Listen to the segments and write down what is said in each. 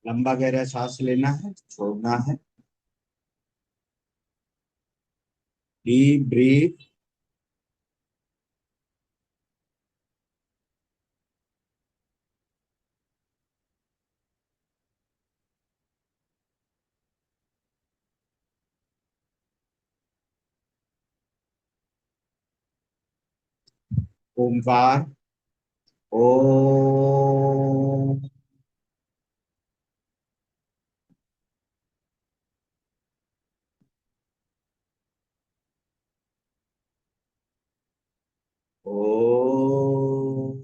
लंबा गहरा सांस लेना है, छोड़ना है। Deep breath. ओमकार। ओम। ओम।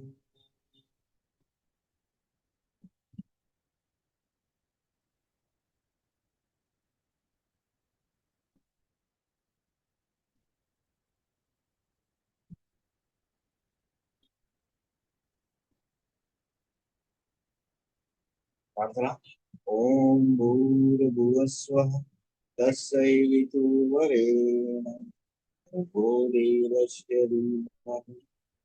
प्रार्थना। ओम भूर्भुवस्वः तत्सवितुर्वरेण्यं भर्गो देवस्य धीमहि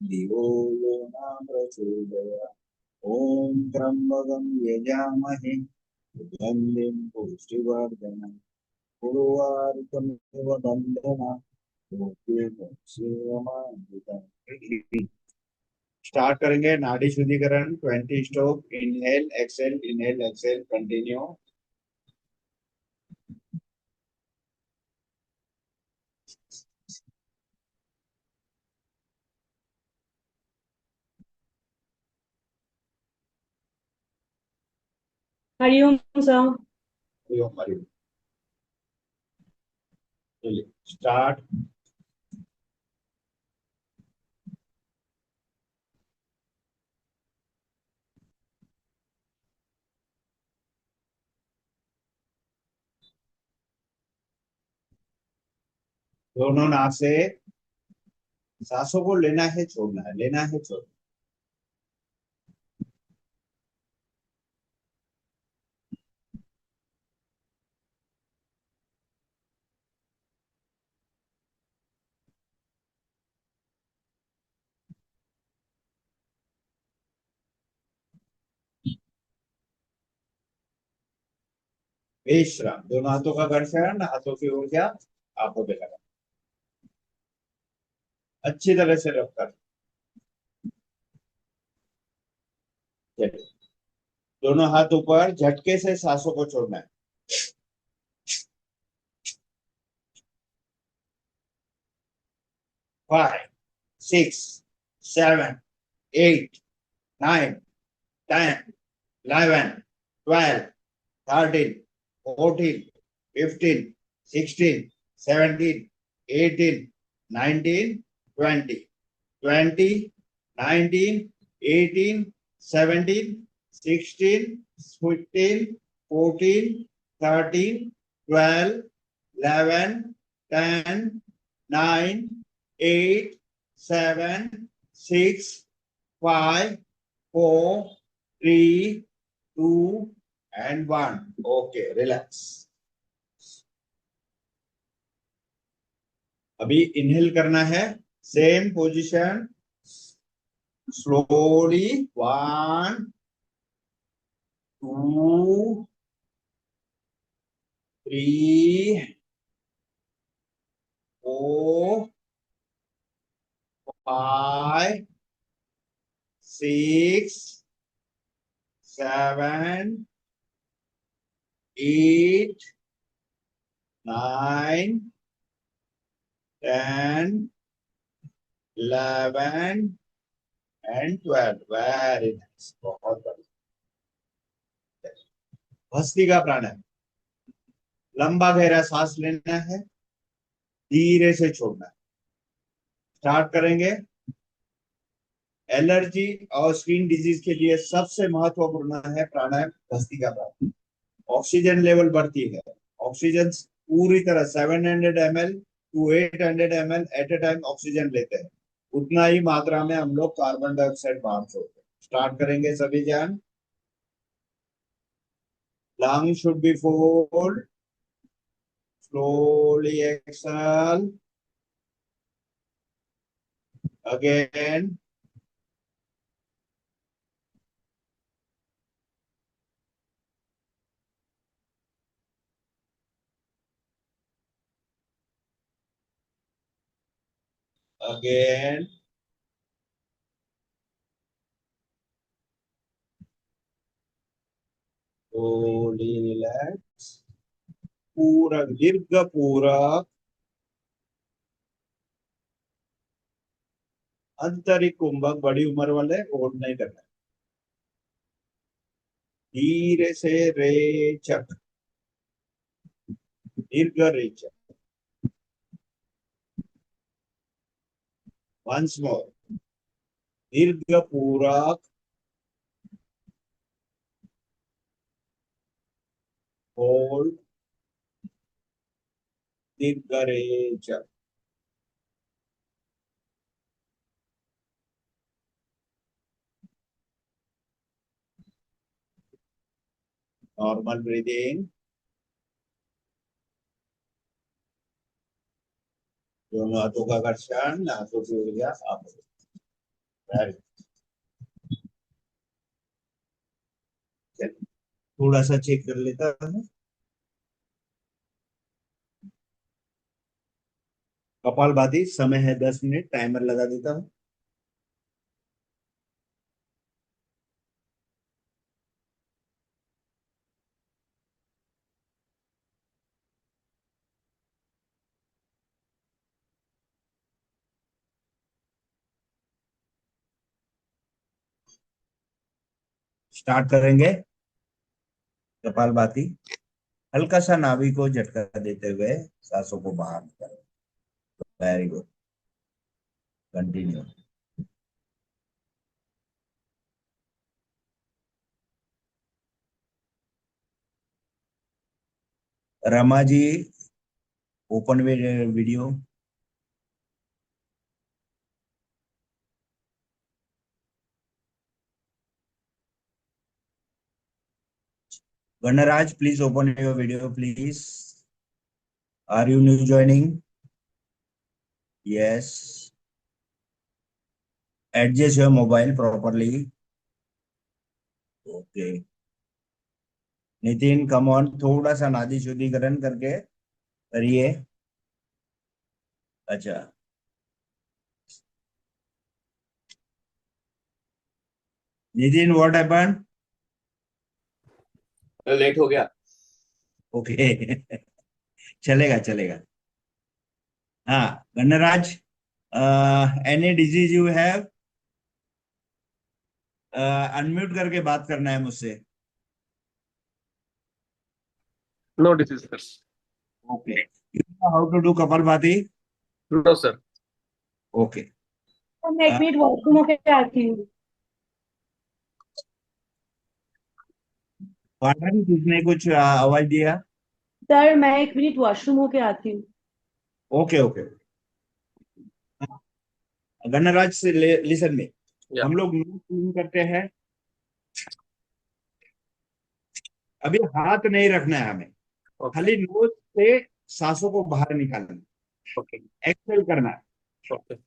धियो यो न प्रचोदयात्। ओम त्र्यंबकं यजामहे सुगन्धिं पुष्टिवर्धनम् उर्वारुकमिव बन्धना स्टार्ट करेंगे नाड़ी शुद्धिकरण 20 stroke. Inhale exhale continue. Hariom sir. Hariom Hariom. चलिए स्टार्ट। दोनों नाक से सांसों को लेना है, छोड़ना है, लेना है, छोड़ना है। विश्राम। दोनों हाथों का घर्षण, हाथों की ऊर्जा आंखों पे लगा, अच्छी तरह से रखकर। चलिए दोनों हाथ ऊपर, झटके से सांसों को छोड़ना है। 5 4 3 2 1 ओके रिलैक्स। अभी इनहेल करना है, same position. Slowly 1 2 3 4 5 6 7 8 9 10 11 and 12। Very nice, बहुत बढ़िया। भस्त्रिका प्राणायाम। लंबा गहरा सांस लेना है, धीरे से छोड़ना है। स्टार्ट करेंगे। एलर्जी और स्किन डिजीज के लिए सबसे महत्वपूर्ण है प्राणायाम भस्त्रिका प्राणायाम। ऑक्सीजन लेवल बढ़ती है। ऑक्सीजन पूरी तरह 700 ml to 800 ml at a time oxygen लेते हैं। उतना ही मात्रा में हम लोग कार्बन डाइऑक्साइड बाहर छोड़ते हैं। स्टार्ट करेंगे सभी जान। Lung should be full. Slowly exhale again. again slowly relax पूरा दीर्घ पूरक आंतरिक कुंभक बड़ी उम्र वाले होल्ड नहीं करना धीरे से रेचक दीर्घ रेचक once more दीर्घ पूरक होल्ड दीर्घ रेचक नॉर्मल ब्रीदिंग दोनों हाथों का घर्षण हाथों की ऊर्जा आप थोड़ा सा चेक कर लेता हूँ कपालभाति समय है 10 मिनट टाइमर लगा देता हूँ स्टार्ट करेंगे कपालभाति हल्का सा नाभि को झटका देते हुए सांसों को बाहर निकालो very good continue Rama ji open video Ganaraj, please open your video, please. Are you new joining? Yes. Adjust your mobile properly. Okay. Nitin, come on, थोड़ा सा नादी शुद्धिकरण करके करिए. अच्छा. Nitin, what happened? लेट हो गया. Okay. चलेगा चलेगा. हाँ, गणराज, any disease you have? Unmute करके बात करना है मुझसे. No disease, sir. Okay. You know how to do Kapalbhati? No, sir. Okay. मैं एक मिनट वॉशरूम होके आती हूँ. पार्टनर, किसने कुछ आवाज दिया? सर मैं एक मिनट वॉशरूम होके आती हूँ. Okay okay. गणराज से लिसन में Yeah. हम लोग नोज क्लीन करते हैं. अभी हाथ नहीं रखना है हमें. Okay. खाली नोज से सांसों को बाहर निकालना है. Okay. एक्सहेल करना है. Okay.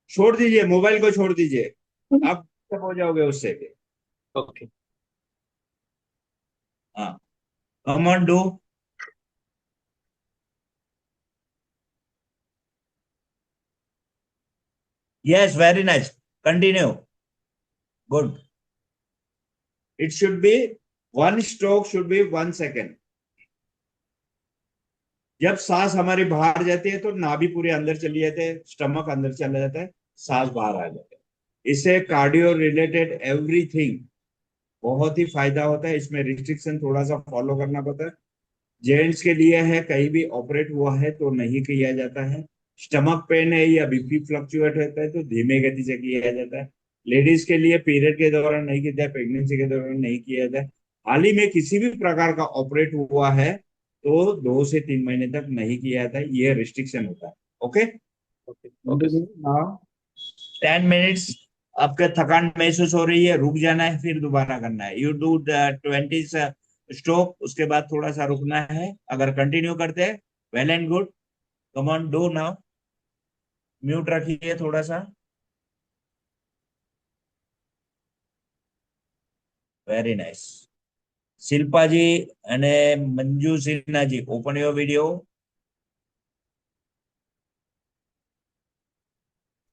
छोड़ दीजिए, मोबाइल को छोड़ दीजिए. आप सब हो जाओगे उससे. Okay. हाँ, कम on do. Yes, very nice. Continue. Good. It should be one stroke should be 1 second. जब सांस हमारी बाहर जाती है तो नाभि पूरे अंदर चली जाते हैं, स्टमक अंदर चला जाता है, सांस बाहर आ जाता है. इससे कार्डियो रिलेटेड एवरीथिंग बहुत ही फायदा होता है. इसमें रिस्ट्रिक्शन थोड़ा सा फॉलो करना पड़ता है. जेंट्स के लिए है, कहीं भी ऑपरेट हुआ है तो नहीं किया जाता है. स्टमक पेन है या बीपी फ्लक्चुएट होता है तो धीमे गति से किया जाता है. लेडीज के लिए पीरियड के दौरान नहीं किया जाता है, प्रेगनेंसी के दौरान नहीं किया जाता है. हाल ही में किसी भी प्रकार का ऑपरेट हुआ है तो 2 से 3 महीने तक नहीं किया जाता है. ये रिस्ट्रिक्शन होता है. Okay. Okay. Okay, sir. 10 minutes. आपका थकान महसूस हो रही है, रुक जाना है, फिर दोबारा करना है. यू डू 20 स्ट्रोक, उसके बाद थोड़ा सा रुकना है. अगर कंटिन्यू करते हैं well and good. Come on do now. Mute रखिए थोड़ा सा. Very nice. शिल्पा जी અને Manju Sinha ji, open your video.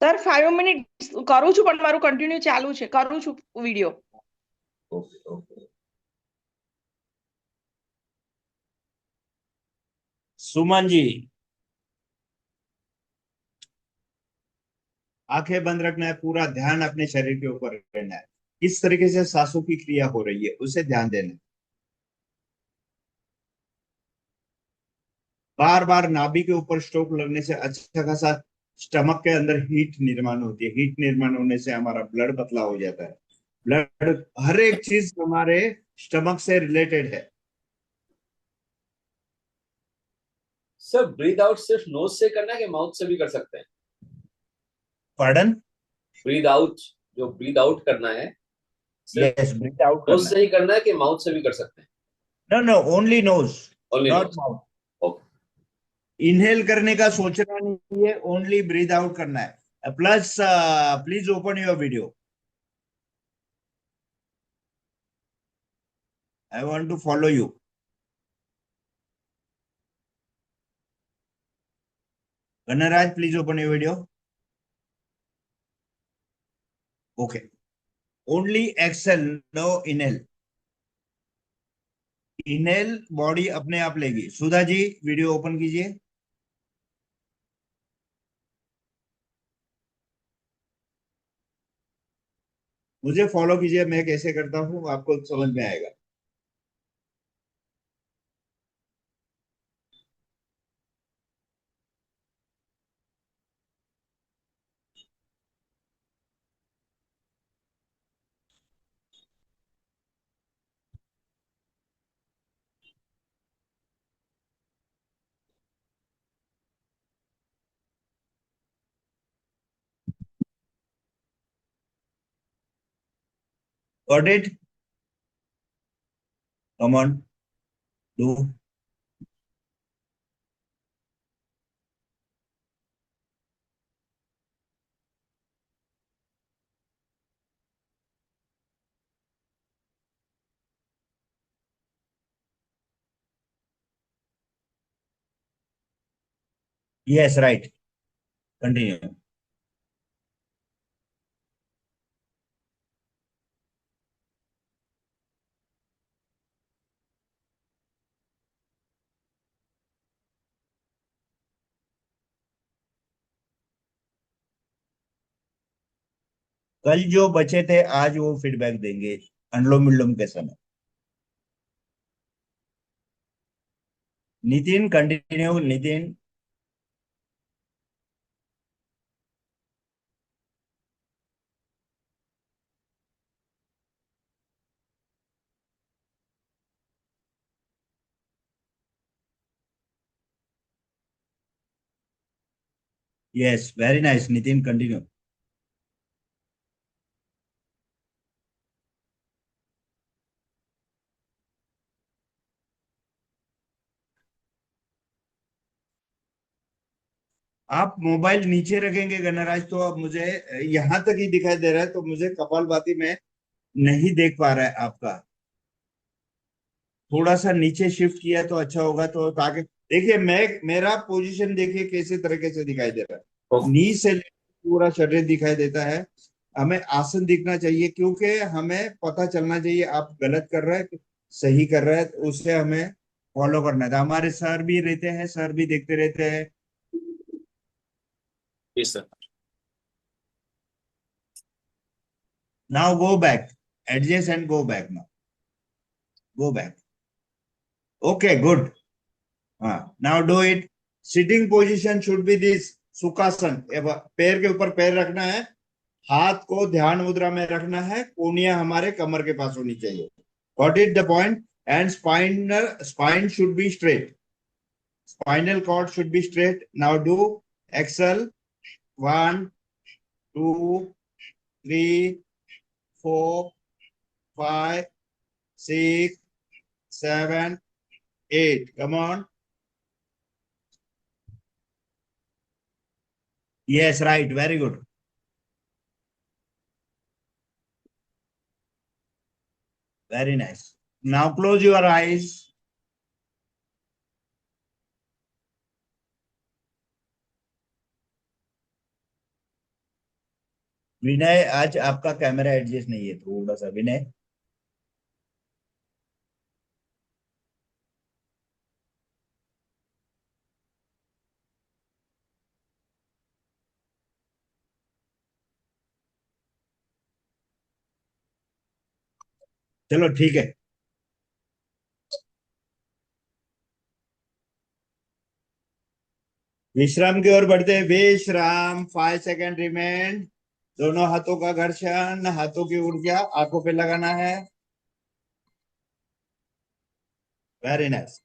Sir 5 minute કરું છું પણ મારું કન્ટિન્યુ ચાલુ છે, કરું છું video. Okay okay Suman ji, आंखें बंद रखना है, पूरा ध्यान अपने शरीर के ऊपर रहना है। किस तरीके से सांसों की क्रिया हो रही है उसे ध्यान देना है। बार बार नाभि के ऊपर स्ट्रोक लगने से अच्छा खासा स्टमक के अंदर हीट निर्माण होती है। हीट निर्माण होने से हमारा ब्लड पतला हो जाता है। ब्लड, हर एक चीज हमारे स्टमक से रिलेटेड है। सर ब्रीद आउट सिर्फ नोज से करना है कि माउथ से भी कर सकते हैं? पार्डन? ब्रीद आउट, जो ब्रीद आउट करना है सिर्फ यस, ब्रीथ आउट नोज करना से ही करना है कि माउथ से भी कर सकते हैं? है। No no, only nose, Only not nose. Mouth. Okay inhale करने का सोचना नहीं है, ओनली ब्रीथ आउट करना है। Plus please open your video, I want to follow you. Ganraj, please open your video. Okay, only exhale, no inhale. Inhale body अपने आप लेगी। सुधा जी, वीडियो ओपन कीजिए। मुझे फॉलो कीजिए, मैं कैसे करता हूँ आपको समझ में आएगा। Got it? Come on, do. Yes, right. Continue. कल जो बचे थे आज वो फीडबैक देंगे अनुलोम विलोम के समय। Nitin, continue Nitin. Yes, very nice Nitin, continue. आप मोबाइल नीचे रखेंगे गणराज तो अब मुझे यहां तक ही दिखाई दे रहा है, तो मुझे कपालभाति में नहीं देख पा रहा है आपका। थोड़ा सा नीचे शिफ्ट किया तो अच्छा होगा, तो ताकि देखिए मैं, मेरा पोजीशन देखिए कैसे तरीके से दिखाई दे रहा है। नी से लेकर पूरा शरीर दिखाई देता है। हमें आसन दिखना चाहिए, क्योंकि हमें पता चलना चाहिए आप गलत कर रहे हैं सही कर रहे हैं, तो उससे हमें फॉलो करना है। तो हमारे सर भी रहते हैं, सर भी देखते रहते हैं। जी sir. Now go back, adjust and go back. Now go back. Okay, good. हाँ, now do it. Sitting position should be this, sukhasan. पैर के ऊपर पैर रखना है, हाथ को ध्यान मुद्रा में रखना है, कोहनियां हमारे कमर के पास होनी चाहिए। Got it the point? And spine should be straight, spinal cord should be straight. Now do exhale 1 2 3 4 5 6 7 8, come on. Yes, right, very good. Very nice. Now close your eyes. विनय, आज आपका कैमरा एडजस्ट नहीं है थोड़ा सा, विनय। चलो ठीक है। विश्राम की ओर बढ़ते हैं। विश्राम, 5 सेकेंड रिमेन। दोनों हाथों का घर्षण, हाथों की ऊर्जा आंखों पे लगाना है। Very nice.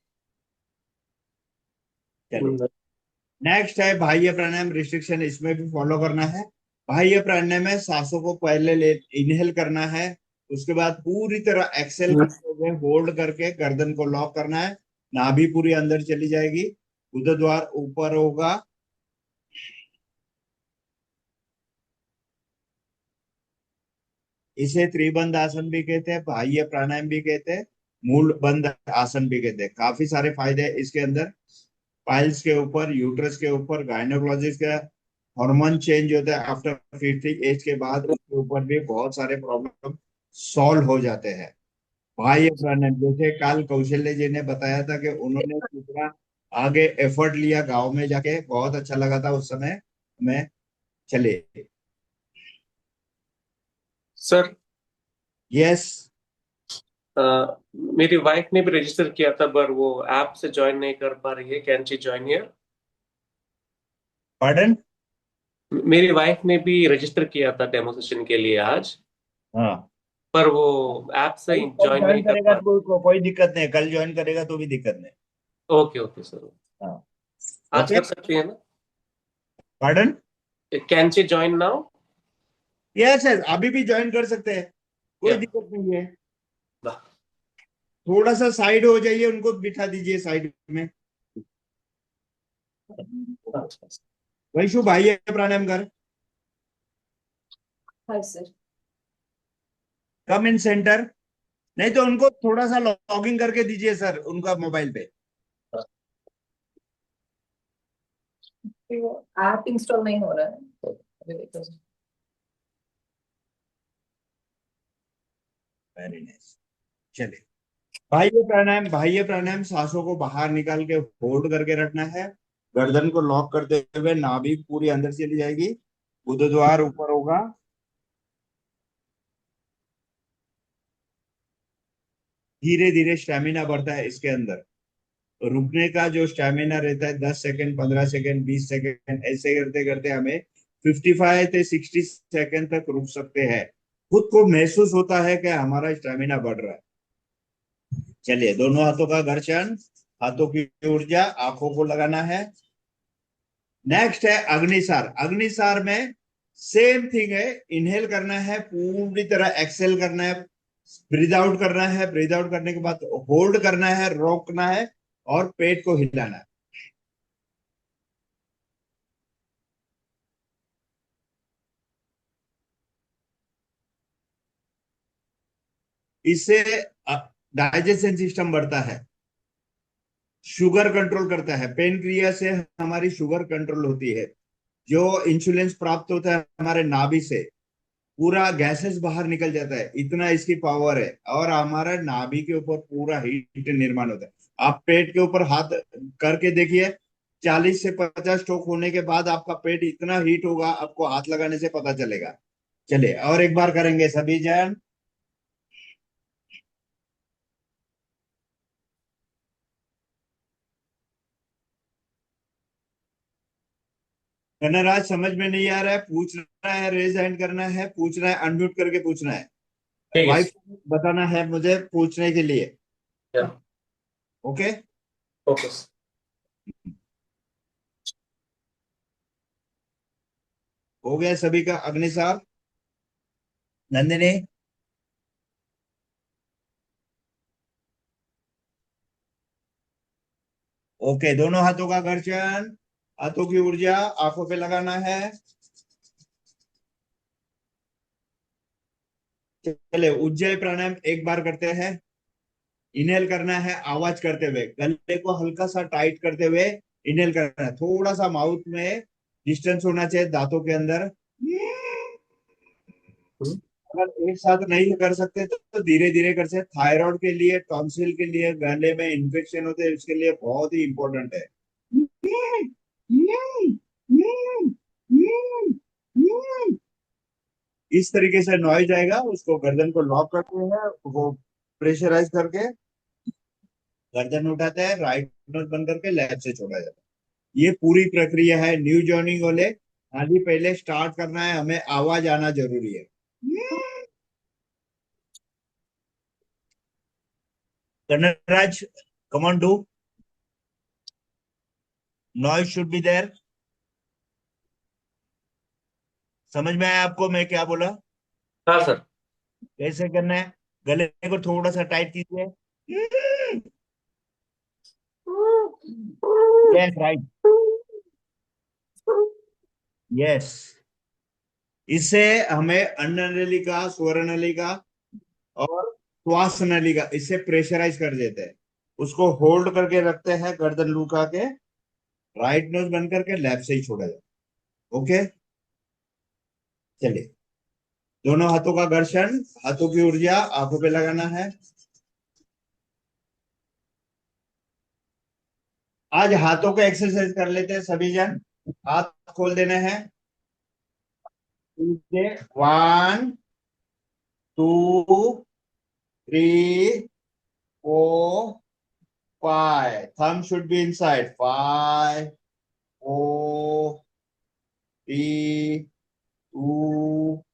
चलिए, नेक्स्ट है बाह्य प्राणायाम रिस्ट्रिक्शन, इसमें भी फॉलो करना है। बाह्य प्राणायाम में सांसों को पहले ले इनहेल करना है, उसके बाद पूरी तरह एक्सेल करते हुए होल्ड करके गर्दन को लॉक करना है। नाभि पूरी अंदर चली जाएगी, उदर द्वार ऊपर होगा। इसे त्रिबंध आसन भी कहते हैं, बाह्य प्राणायाम भी कहते हैं, मूल बंद आसन भी कहते हैं। काफी सारे फायदे हैं इसके अंदर। पाइल्स के ऊपर, यूट्रस के ऊपर, गायनोकोलॉजिस्ट का हार्मोन चेंज होता है आफ्टर 50 एज के बाद, उसके ऊपर भी बहुत सारे प्रॉब्लम सॉल्व हो जाते हैं। बाह्य प्राणायाम, जैसे काल कौशल्य जी ने बताया था कि उन्होंने कितना आगे एफर्ट लिया गांव में जाके, बहुत अच्छा लगा था उस समय में। चले। Sir, yes. मेरी वाइफ ने भी रजिस्टर किया था पर वो ऐप से ज्वाइन नहीं कर पा रही है। Can she join here? Pardon. मेरी वाइफ ने भी रजिस्टर किया था डेमो सेशन के लिए आज, हाँ, पर वो ऐप से ज्वाइन ज्वाइन नहीं कर करेगा पा तो कोई दिक्कत नहीं, कल ज्वाइन करेगा तो भी दिक्कत नहीं। रही। ओके ओके सर, हाँ। आज ओके। कर सकते हैं ना? Pardon. Can she join now? Yes yes, अभी भी ज्वाइन कर सकते हैं, कोई या दिक्कत नहीं है। थोड़ा सा साइड हो जाइए, उनको बिठा दीजिए साइड में। वैशु, भाई प्राणायाम कर। हाँ सर। कम इन सेंटर। नहीं तो उनको थोड़ा सा लॉगिंग करके दीजिए सर, उनका मोबाइल पे। वो ऐप इंस्टॉल नहीं हो रहा है तो अभी देखो। Very nice. चलिए, बाह्य प्राणायाम। बाह्य प्राणायाम सांसों को बाहर निकाल के होल्ड करके रखना है। गर्दन को लॉक करते हुए नाभि पूरी अंदर चली जाएगी, गुदद्वार ऊपर होगा। धीरे धीरे स्टेमिना बढ़ता है इसके अंदर। रुकने का जो स्टेमिना रहता है 10 सेकेंड, 15 सेकेंड, 20 सेकेंड, ऐसे करते करते हमें 55 से 60 सेकेंड तक रुक सकते हैं। खुद को महसूस होता है कि हमारा स्टेमिना बढ़ रहा है। चलिए, दोनों हाथों का घर्षण, हाथों की ऊर्जा आंखों को लगाना है। नेक्स्ट है अग्निसार। अग्निसार में सेम थिंग है, इनहेल करना है, पूरी तरह एक्सेल करना है, ब्रीद आउट करना है, ब्रीद आउट करने के बाद होल्ड करना है, रोकना है और पेट को हिलाना है। इससे डाइजेशन सिस्टम बढ़ता है, शुगर कंट्रोल करता है, पेनक्रिया से हमारी शुगर कंट्रोल होती है, जो इंसुलिन प्राप्त होता है हमारे नाभि से, पूरा गैसेस बाहर निकल जाता है, इतना इसकी पावर है। और हमारा नाभि के ऊपर पूरा हीट निर्माण होता है। आप पेट के ऊपर हाथ करके देखिए, 40 से 50 स्ट्रोक होने के बाद आपका पेट इतना हीट होगा, आपको हाथ लगाने से पता चलेगा। चलिए, और एक बार करेंगे सभी जन। कन्नराज, समझ में नहीं आ रहा है, पूछना है, रेज हैंड करना है, पूछना है, अनम्यूट करके पूछना है। ठीक है। वाइफ बताना है मुझे पूछने के लिए। या ओके। ओके। हो गया सभी का अग्निसार। नंदिनी। ओके, दोनों हाथों का घर्षण, हाथों की ऊर्जा आंखों पे लगाना है। चले, उज्जय प्राणायाम एक बार करते हैं। इनहेल करना है आवाज करते हुए, गले को हल्का सा टाइट करते हुए इनहेल करना है। थोड़ा सा माउथ में डिस्टेंस होना चाहिए दांतों के अंदर। अगर एक साथ नहीं कर सकते तो धीरे धीरे कर सकते। थायराइड के लिए, टॉन्सिल के लिए, गले में इन्फेक्शन होते हैं, उसके लिए बहुत ही इंपॉर्टेंट है। इस तरीके से नॉइज आएगा, उसको गर्दन को लॉक करते हैं, वो प्रेशराइज करके गर्दन उठाते हैं, राइट नोज बंद करके लेफ्ट से छोड़ा जाता है। ये पूरी प्रक्रिया है। न्यू जॉइनिंग वाले हाँ जी, पहले स्टार्ट करना है, हमें आवाज आना जरूरी है। Kanaraj, come on, do. Noise should be there. समझ में आया आपको मैं क्या बोला? हाँ सर। कैसे करना है? गले को थोड़ा सा टाइट कीजिए। Yes, right, yes. इससे हमें अन्न नलिका, स्वर नलिका और श्वास नलिका, इससे प्रेशराइज कर देते हैं। उसको होल्ड करके रखते हैं, गर्दन लुका के, राइट नोज बंद करके लेफ्ट से ही छोड़ा जाता है। ओके, चलिए। दोनों हाथों का घर्षण, हाथों की ऊर्जा आंखों पे लगाना है। आज हाथों को एक्सरसाइज कर लेते हैं सभी जन। हाथ खोल देने हैं। 1 2 3 4 5. Thumb should be inside. 5 4 3 2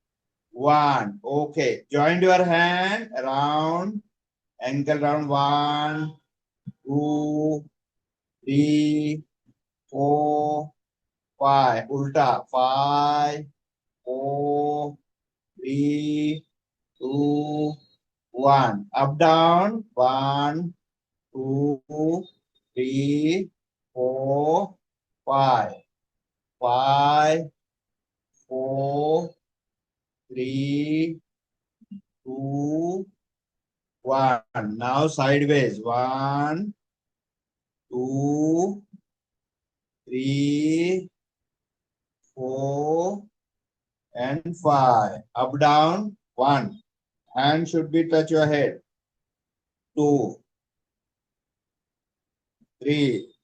1. Okay. Join your hand around, ankle round. 1 2 3 4 5. Ulta. 5 4 3 2 1. Up down. 1 2 3 4 5. 5 4 3 2 1. Now sideways. 1 2 3 4 and 5. Up down. 1. Hand should be touch your head. 2 3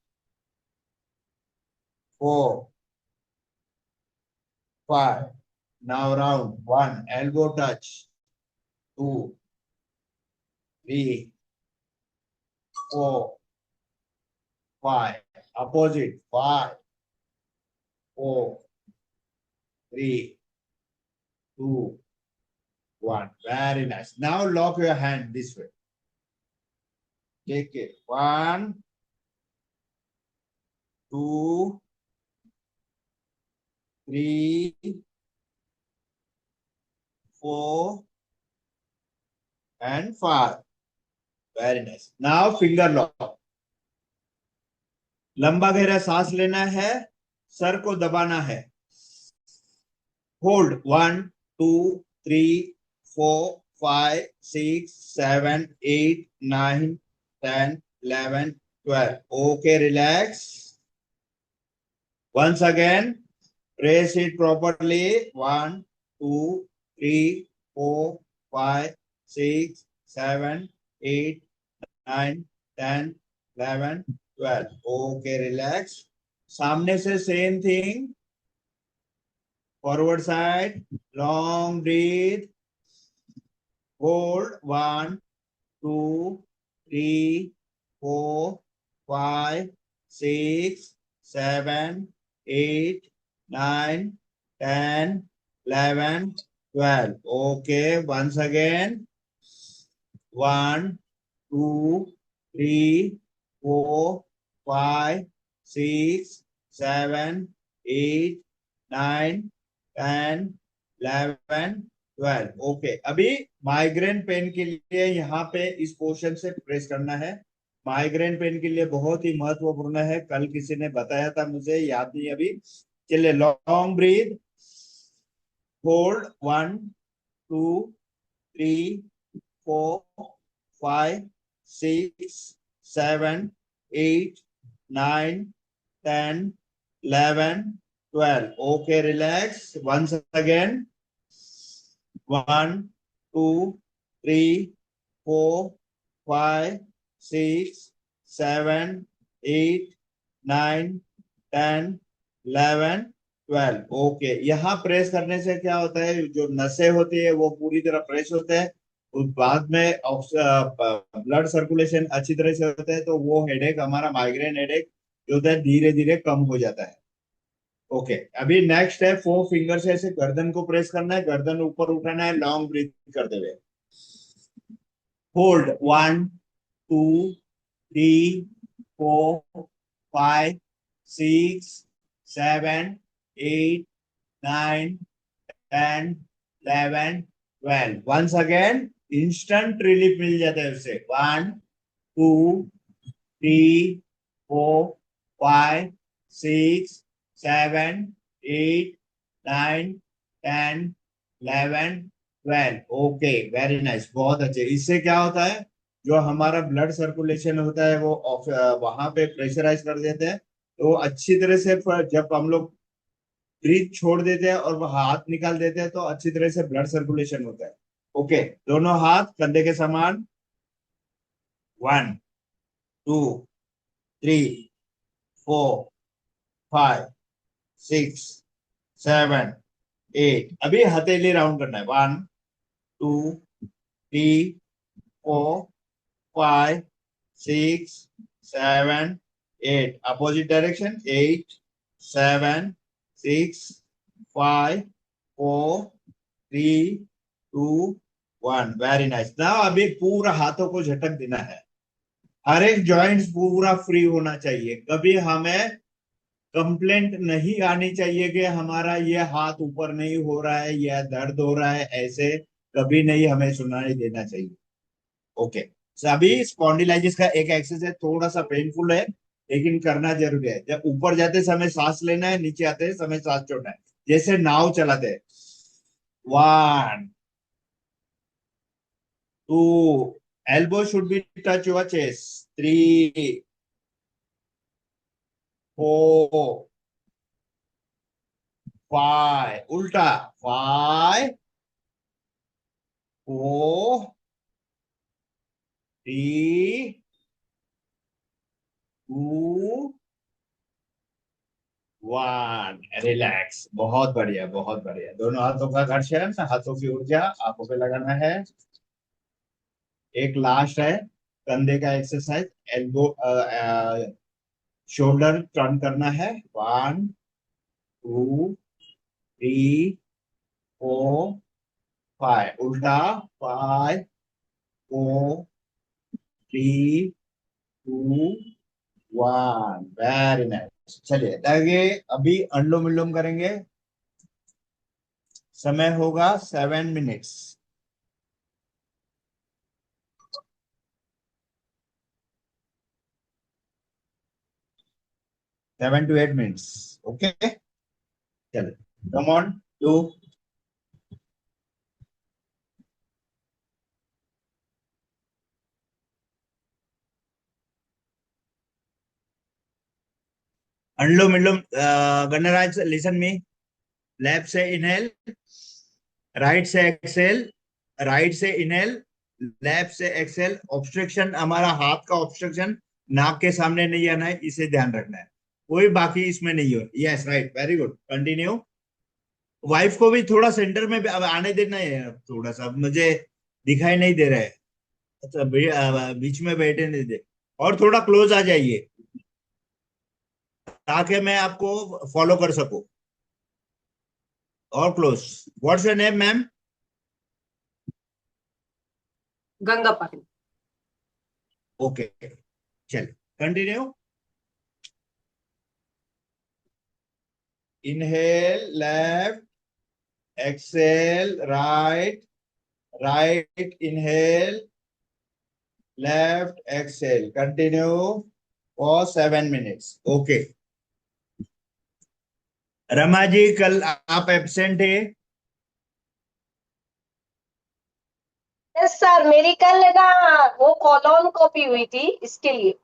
4 5. Now round. 1. Elbow touch. 2 3 4 5. Opposite. 5 4 3 2 1. Very nice. Now lock your hand this way. Take it. 1 2 3 4 and 5. Very nice. Now finger lock. लंबा गहरा सांस लेना है, sir को दबाना है। Hold 1 2 3 4 5 6 7 8 9 10 11 12. Okay, relax. Once again, press it properly. 1 2 3 4 5 6 7 8 9 10 11 12. Okay, relax. सामने से same thing, forward side, long breath, hold 1 2 3 4 5 6 7 8 9 10 11 12. Okay, once again. 1 2 3 4 5 6 7 8 9 10 11 12. Okay, अभी माइग्रेन पेन के लिए यहाँ पे इस पोर्शन से प्रेस करना है। माइग्रेन पेन के लिए बहुत ही महत्वपूर्ण है। कल किसी ने बताया था, मुझे याद नहीं अभी। चलिए, long breath, hold 1 2 3 4 5 6 7 8 9 10 11 12. Okay, relax. Once again. 1 2 3 4 5 6 7 8 9 10 11 12। Okay, यहाँ प्रेस करने से क्या होता है, जो नसें होती है वो पूरी तरह प्रेस होते हैं, उस बाद में ब्लड सर्कुलेशन अच्छी तरह से होता है, तो वो हेडेक, हमारा माइग्रेन हेडेक जो होता है, धीरे धीरे कम हो जाता है। ओके, अभी नेक्स्ट है 4 फिंगर से ऐसे गर्दन को प्रेस करना है, गर्दन ऊपर उठाना है, लॉन्ग ब्रीथ करते हुए। Hold 1 2 3 4 5 6 7 8 9 10 11 12। Once again instant relief मिल जाता है उससे। 1 2 3 4 5 6 7 8 9 10 11 12। ओके, वेरी नाइस, बहुत अच्छे। इससे क्या होता है, जो हमारा ब्लड सर्कुलेशन होता है वो वहां पे प्रेशराइज कर देते हैं, तो अच्छी तरह से जब हम लोग ब्रीथ छोड़ देते हैं और वो हाथ निकाल देते हैं, तो अच्छी तरह से ब्लड सर्कुलेशन होता है। ओके, दोनों हाथ कंधे के समान। 1 2 3 4 5 6 7 8। अभी हथेली राउंड करना है। 1 2 3 4 5 6 7 8। Opposite direction. 8 7 6 5 4 3 2 1। Very nice. Now अभी पूरा हाथों को झटक देना है, हर एक जॉइंट्स पूरा फ्री होना चाहिए। कभी हमें कंप्लेंट नहीं आनी चाहिए कि हमारा ये हाथ ऊपर नहीं हो रहा है या दर्द हो रहा है, ऐसे कभी नहीं हमें सुनाई देना चाहिए। ओके, अभी स्पॉन्डिलाइटिस का एक एक्सरसाइज थोड़ा सा पेनफुल है, लेकिन करना जरूरी है। जब ऊपर जाते समय सांस लेना है, नीचे आते समय सांस छोड़ना है, जैसे नाव चलाते हैं। 1 2, elbow should be touch your chest. 3 4 5, उल्टा। 5 4 3 2 1। रिलैक्स, बहुत बढ़िया, बहुत बढ़िया। दोनों हाथों का घर्षण, हाथों की ऊर्जा आंखों पे लगाना है। एक लास्ट है कंधे का एक्सरसाइज, एल्बो शोल्डर टर्न करना है। 1 2 3 4 5, उल्टा। 5 4 3 2 1। Very nice. चलिए आगे अभी अनुलोम विलोम करेंगे। समय होगा 7 मिनट्स। 7 to 8 minutes। ओके, चलिए, come on, do. Anulom Vilom, Ganraj listen me. Left से इनहेल, राइट से एक्सेल, राइट से इनहेल, लेफ्ट से एक्सेल। ऑब्स्ट्रक्शन, हमारा हाथ का ऑब्स्ट्रक्शन नाक के सामने नहीं आना है, इसे ध्यान रखना है। कोई बाकी इसमें नहीं हो। Yes, right, very good, continue. Wife को भी थोड़ा सेंटर में अब आने देना है, थोड़ा सा मुझे दिखाई नहीं दे रहा है। अच्छा, बीच में बैठे नहीं दे, और थोड़ा क्लोज आ जाइए ताकि मैं आपको फॉलो कर सकूं। और close. What's your name ma'am? Ganga Patil. Okay, चलिए continue. Inhale left, exhale right, right inhale, left exhale. Continue for 7 minutes. Okay, Rama ji कल आप एब्सेंट है? यस सर, मेरी कल ना वो कॉलोन कॉपी हुई थी, इसके लिए।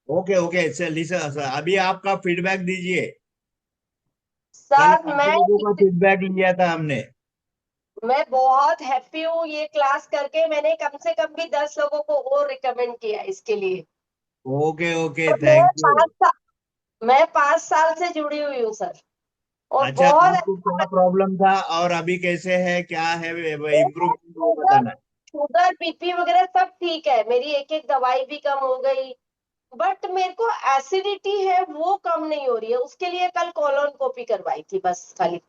ओके ओके, सर अभी आपका फीडबैक दीजिए। कल सर आप मैं लोगों का फीडबैक लिया था हमने। मैं बहुत हैप्पी हूँ ये क्लास करके। मैंने कम से कम भी 10 लोगों को और रिकमेंड किया इसके लिए। ओके ओके, और थैंक यू। मैं 5 साल से जुड़ी हुई हूँ सर, और अच्छा, बहुत आपको क्या प्रॉब्लम था और अभी कैसे है, क्या है इम्प्रूवमेंट, वो बताना है। शुगर बीपी वगैरह सब ठीक है, मेरी एक एक दवाई भी कम हो गई, बट मेरे को एसिडिटी है वो कम नहीं हो रही है। उसके लिए कल कोलोनोस्कोपी करवाई थी बस खाली।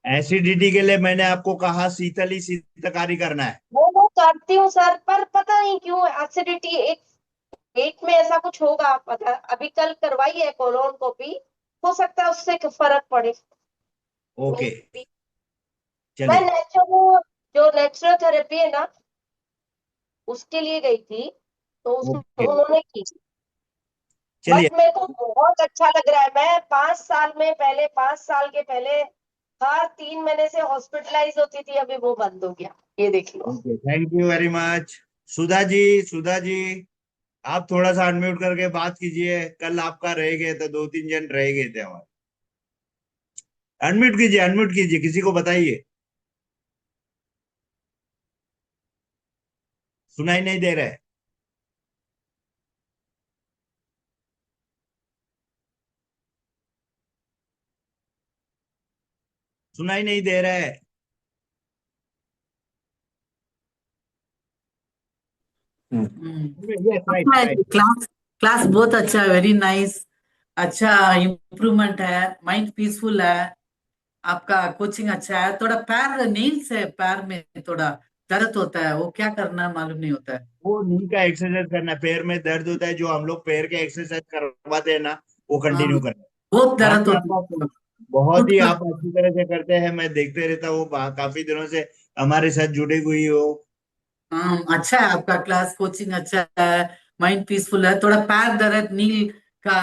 एसिडिटी के लिए मैंने आपको कहा शीतली शीतकारी करना है। वो करती हूँ सर, पर पता नहीं क्यों एसिडिटी एक पेट में ऐसा कुछ होगा, पता। अभी कल करवाई है कोलोनोस्कोपी, हो सकता है उससे फर्क पड़े। ओके, मैं चलिए नेचुरल, जो नेचुरल थेरेपी है ना, उसके लिए गई थी, तो उसमें ओके, उन्होंने की। चलिए। बट मेरे को बहुत अच्छा लग रहा है। मैं 5 साल में पहले, 5 साल के पहले हर 3 महीने से हॉस्पिटलाइज होती थी, अभी वो बंद हो गया। ये देख लो। Okay, thank you very much. Sudha ji, Sudha ji, आप थोड़ा सा अनम्यूट करके बात कीजिए। कल आपका रह गए तो 2-3 जन रह गए थे हमारे। अनम्यूट कीजिए, अनम्यूट कीजिए, किसी को बताइए। सुनाई नहीं दे रहा है। सुनाई नहीं दे रहा है। Yes, right right. Class class बहुत अच्छा है, वेरी नाइस। अच्छा इम्प्रूवमेंट है, माइंड पीसफुल है। आपका कोचिंग अच्छा है। थोड़ा पैर नील्स है, पैर में थोड़ा दर्द होता है, वो क्या करना मालूम नहीं होता है। वो नी का एक्सरसाइज करना है। पैर में दर्द होता है, जो हम लोग पैर के एक्सरसाइज करवाते हैं ना, वो हाँ, कंटिन्यू करना है। बहुत दर्द बाकी होता आपका है। बहुत ही घुटना। आप अच्छी तरह से करते हैं, मैं देखते रहता हूँ। काफी दिनों से हमारे साथ जुड़ी हुई हो। हाँ, अच्छा है आपका क्लास, कोचिंग अच्छा है, माइंड पीसफुल है। थोड़ा पैर दर्द नील का,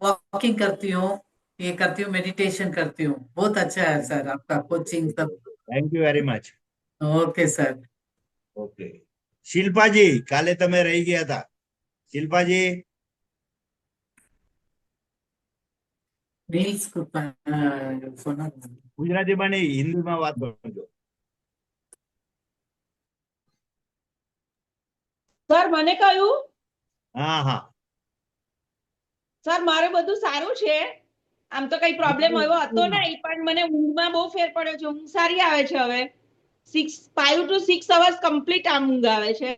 वॉकिंग करती हूँ, ये करती हूँ, मेडिटेशन करती हूँ। बहुत अच्छा है सर आपका कोचिंग सब। Thank you very much. Okay sir. Okay, Shilpa ji, काले तो मैं रह गया था। शिल्पा जी, रील्स को सुना। गुजराती में नहीं, हिंदी में बात करो। સર મને કહ્યું हाँ हाँ। સર મારે બધું સારું છે, આમ તો કઈ પ્રોબ્લેમ એવો હતો નહીં, પણ મને ઊંઘમાં બહુ ફેર પડ્યો છે, ઊંઘ સારી આવે છે હવે। 5 to 6 hours કમ્પ્લીટ આમ ઊંઘ આવે છે,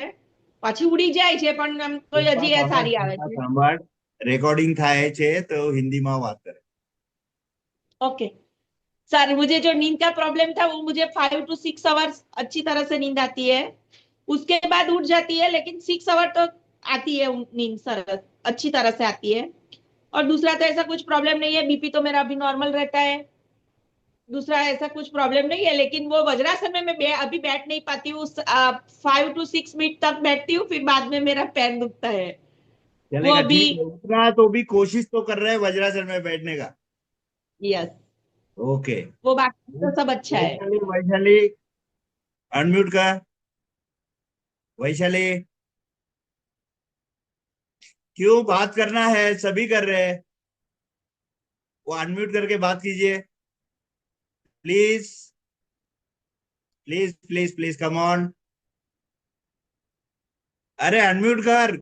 પછી ઉડી જાય છે પણ આમ તો शिल्पा હજી એ सांभळ, સારી આવે शिल्पा છે। सांभळ, रेकॉर्डिंग થાય છે તો हिंदीમાં વાત કરે। ओके सर, मुझे जो नींद का प्रॉब्लम था वो मुझे 5 to 6 hours अच्छी तरह से नींद आती है, उसके बाद उठ जाती है, लेकिन 6 hour तो आती है नींद सर, अच्छी तरह से आती है। और दूसरा तो ऐसा कुछ प्रॉब्लम नहीं है, बीपी तो मेरा अभी नॉर्मल रहता है, दूसरा ऐसा कुछ प्रॉब्लम नहीं है। लेकिन वो वज्रासन में मैं अभी बैठ नहीं पाती हूँ, 5 to 6 मिनट तक बैठती हूँ, फिर बाद में मेरा पैर दुखता है। वो चलेगा, अभी ठीक है। उतना तो भी कोशिश तो कर रहे हैं वज्रासन में बैठने का। Yes, okay. वो बाकी तो सब अच्छा है। वैशाली, वैशाली, अनम्यूट कर। वैशाली, क्यों बात करना है, सभी कर रहे हैं। वो अनम्यूट करके बात कीजिए, please please please please, come on. अरे अनम्यूट कर,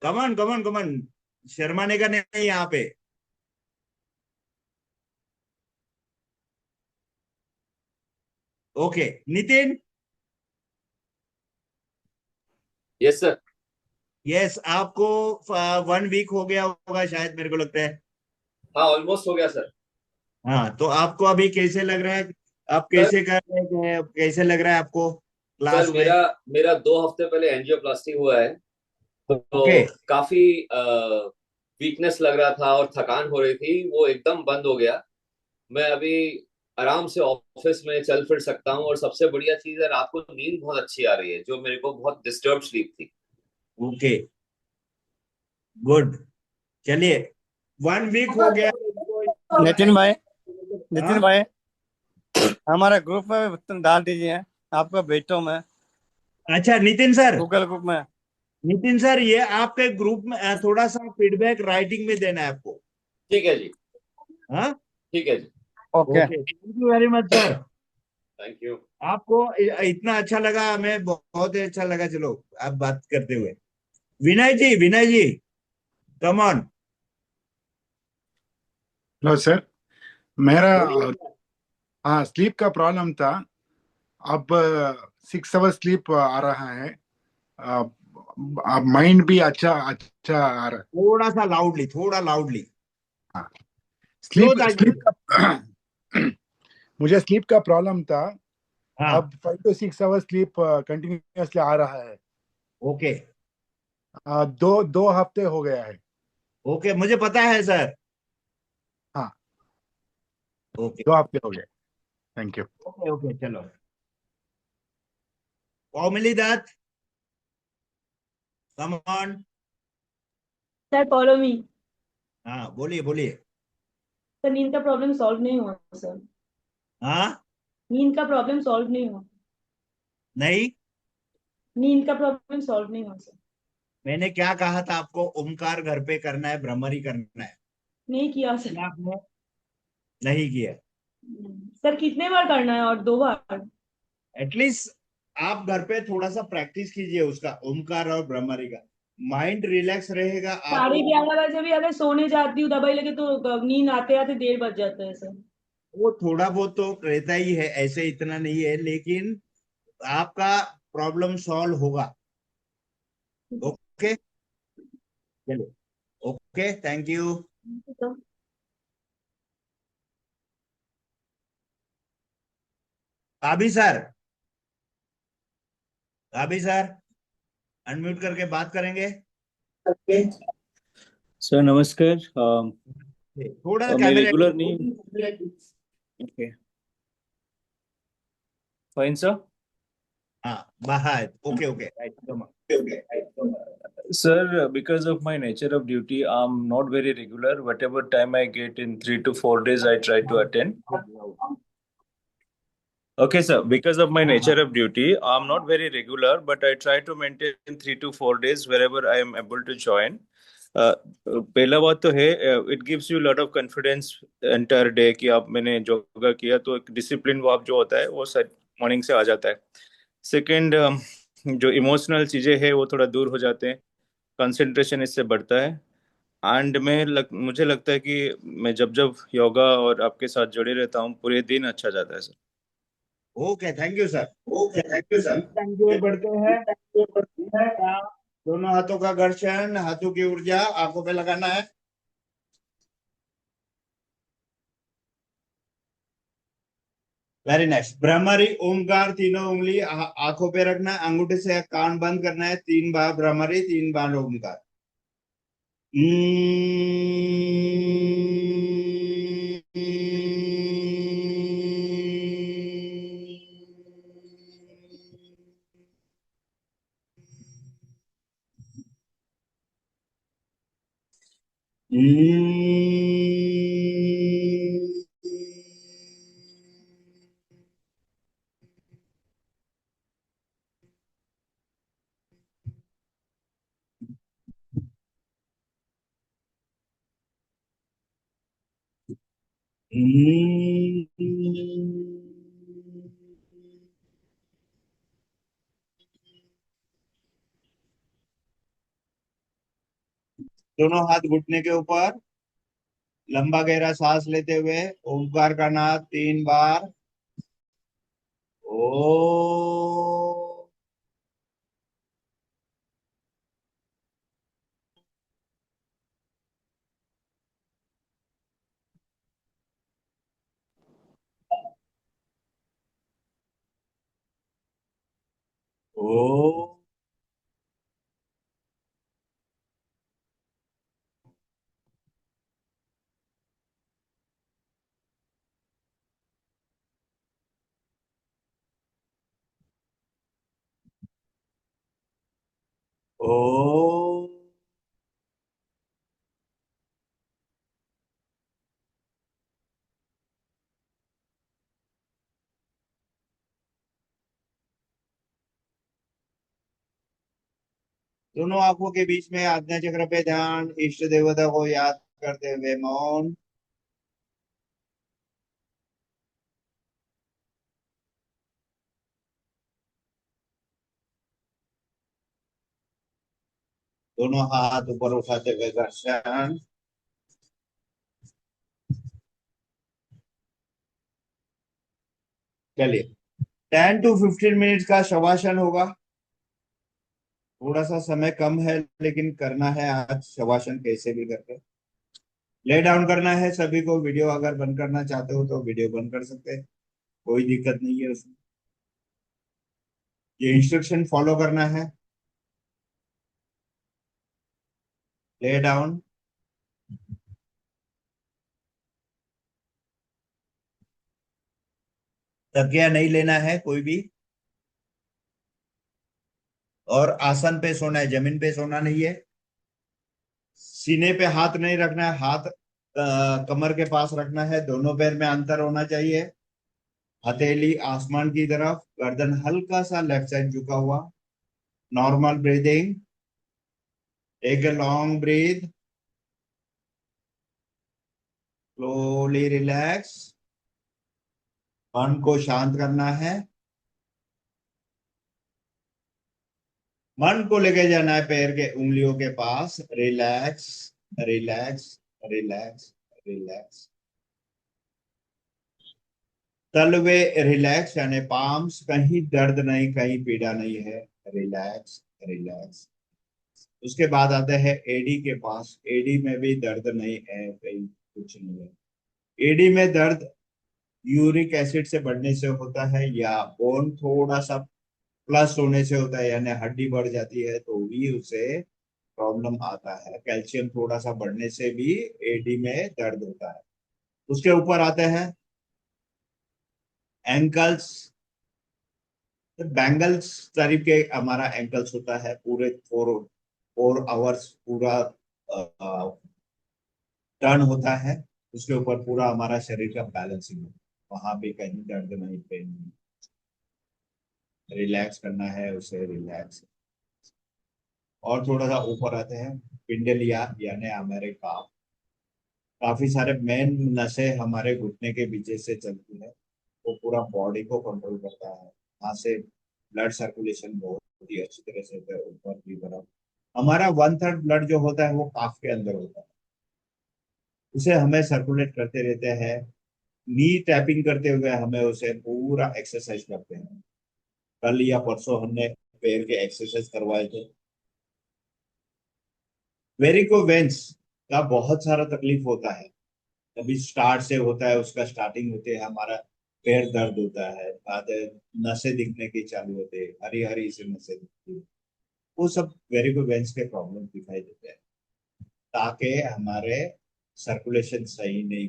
कमन कमन कमन। शर्माने का नहीं यहाँ पे। Okay, Nitin. Yes sir. Yes, आपको 1 वीक हो गया होगा शायद, मेरे को लगता है। हाँ ऑलमोस्ट हो गया सर। हाँ, तो आपको अभी कैसे लग रहा है, आप सर कैसे कर रहे हैं, कैसे लग रहा है आपको सर क्लास में। मेरा मेरा 2 हफ्ते पहले एंजियोप्लास्टी हुआ है, ओके, तो काफी वीकनेस लग रहा था और थकान हो रही थी, वो एकदम बंद हो गया। मैं अभी आराम से ऑफिस में चल फिर सकता हूँ, और सबसे बढ़िया चीज है रात को नींद बहुत अच्छी आ रही है, जो मेरे को बहुत डिस्टर्ब स्लीप थी। Okay, good. चलिए, 1 वीक हो गया। नितिन भाई, नितिन हाँ? भाई, हमारा ग्रुप में तुम डाल दीजिए, आपको भेजता हूँ मैं अच्छा नितिन सर, गूगल ग्रुप में। नितिन सर, ये आपके ग्रुप में थोड़ा सा फीडबैक राइटिंग में देना है आपको। ठीक है जी। हाँ, ठीक है जी। Okay okay, thank you very much sir. Thank you. आपको इतना अच्छा लगा, हमें बहुत ही अच्छा लगा। चलो आप बात करते हुए, विनय जी कम ऑन। Hello sir. मेरा बोलिए। हाँ स्लीप का प्रॉब्लम था। अब 6 आवर स्लीप आ रहा है। अब माइंड भी अच्छा अच्छा आ रहा थोड़ा सा लाउडली, थोड़ा लाउडली। है। क्लोज स्लीप आइए। स्लीप का मुझे स्लीप का प्रॉब्लम था। हाँ, अब 5 to 6 आवर स्लीप कंटिन्यूअसली आ रहा है। ओके दो दो हफ्ते हो गया है। ओके, मुझे पता है सर। हाँ ओके 2 हफ्ते हो गए। Thank you. ओके ओके, चलो। Kaumali Dutt come on. Sir follow me. हाँ बोलिए बोलिए। सर नींद का प्रॉब्लम सॉल्व नहीं हुआ सर। हाँ, नींद का प्रॉब्लम सॉल्व नहीं हुआ। नहीं, नींद का प्रॉब्लम सॉल्व नहीं हुआ सर। मैंने क्या कहा था आपको? ओमकार घर पे करना है, भ्रमरी करना है। नहीं किया सर। किया आपने? नहीं किया। सर कितने बार करना है और 2 बार? एटलीस्ट आप घर पे थोड़ा सा प्रैक्टिस कीजिए उसका, ओमकार और भ्रमरी का। माइंड रिलैक्स रहेगा साढ़े आपको। 11 बजे भी अगर सोने जाती हूँ दवाई लेके तो नींद आते आते 1:30 बज जाता है सर। वो थोड़ा बहुत तो रहता ही है, ऐसे इतना नहीं है, लेकिन आपका प्रॉब्लम सॉल्व होगा। ओके, चलो। Okay, thank you. तो भाभी सर, भाभी सर अनम्यूट करके बात करेंगे। सर नमस्कार। थोड़ा मैं कैमरे। रेगुलर नहीं। Okay fine sir. हाँ बाहर, okay okay right, come on. Sir, because of my nature of duty, I'm not very regular. Whatever time I get in 3 to 4 days, I try to attend. Okay, sir. Because of my हाँ हाँ, nature of duty, I'm not very regular, but I try to maintain 3 to 4 days wherever I am able to join. पहला बात तो है, it gives you lot of confidence entire day कि आप मैंने योगा किया तो एक डिसिप्लिन वो आप जो होता है वो मॉर्निंग से आ जाता है। सेकंड, जो इमोशनल चीज़ें हैं वो थोड़ा दूर हो जाते हैं, कंसंट्रेशन इससे बढ़ता है। एंड मुझे लगता है कि मैं जब जब योगा और आपके साथ जुड़े रहता हूँ पूरे दिन अच्छा जाता है sir. Okay thank you sir. Okay thank you sir. Time की ओर बढ़ते हैं। दोनों हाथों का घर्षण, हाथों की ऊर्जा आंखों पे लगाना है। Very nice. भ्रमरी ओमकार तीनों उंगली आंखों पे रखना है, अंगूठे से कान बंद करना है। 3 बार भ्रमरी, 3 बार ओमकार। दोनों हाथ घुटने के ऊपर, लंबा गहरा सांस लेते हुए ओमकार का नाद 3 बार। ओ ओ ओ दोनों आंखों के बीच में आज्ञा चक्र पे ध्यान, इष्ट देवता को याद करते हुए मौन। दोनों हाथ ऊपर उठाते हुए घर्षण। चलिए 10 to 15 मिनट का शवासन होगा। थोड़ा सा समय कम है लेकिन करना है आज शवासन कैसे भी करके। ले डाउन करना है सभी को। वीडियो अगर बंद करना चाहते हो तो वीडियो बंद कर सकते हैं, कोई दिक्कत नहीं है उसमें। ये इंस्ट्रक्शन फॉलो करना है। Lay down. तकिया नहीं लेना है कोई भी, और आसन पे सोना है, जमीन पे सोना नहीं है। सीने पे हाथ नहीं रखना है, हाथ कमर के पास रखना है। दोनों पैर में अंतर होना चाहिए। हथेली आसमान की तरफ, गर्दन हल्का सा लेफ्ट साइड झुका हुआ। Normal breathing. Take a long breath. Slowly relax. मन को शांत करना है। मन को लेके जाना है पैर के उंगलियों के पास। Relax relax relax relax. तलवे रिलैक्स, यानी पाम्स, कहीं दर्द नहीं, कहीं पीड़ा नहीं है। Relax relax. उसके बाद आते हैं एडी के पास। एडी में भी दर्द नहीं है, कहीं कुछ नहीं है। एडी में दर्द यूरिक एसिड से बढ़ने से होता है, या बोन थोड़ा सा प्लस होने से होता है, यानी हड्डी बढ़ जाती है तो भी उसे प्रॉब्लम आता है। कैल्शियम थोड़ा सा बढ़ने से भी एडी में दर्द होता है। उसके ऊपर आते हैं एंकल्स। बैंगल्स करीब के हमारा एंकल्स होता है, पूरे 4 आवर्स पूरा टर्न होता है। उसके ऊपर पूरा हमारा शरीर का बैलेंसिंग होता है, वहां पे कहीं दर्द नहीं, पेन नहीं। रिलैक्स करना है उसे, रिलैक्स। और थोड़ा सा ऊपर आते हैं पिंडलिया, यानी हमारे काफ। काफी सारे मेन नसें हमारे घुटने के पीछे से चलती है, वो पूरा बॉडी को कंट्रोल करता है। वहां से ब्लड सर्कुलेशन बहुत ही अच्छी तरह से होता है ऊपर की तरफ। हमारा 1/3 ब्लड जो होता है वो काफ के अंदर होता है, उसे हमें सर्कुलेट करते रहते हैं। नी टैपिंग करते हुए हमें उसे पूरा एक्सरसाइज करते हैं। कल या परसों हमने पैर के एक्सरसाइज करवाए थे। वेरिको वेन्स का बहुत सारा तकलीफ होता है। कभी स्टार्ट से होता है, उसका स्टार्टिंग होते है हमारा पैर दर्द होता है, बाद नसें दिखने की चालू होते हैं, हरी हरी से नसें दिखती है। वो सब वेरिको वेन्स के प्रॉब्लम दिखाई देते हैं, ताकि हमारे सर्कुलेशन सही नहीं।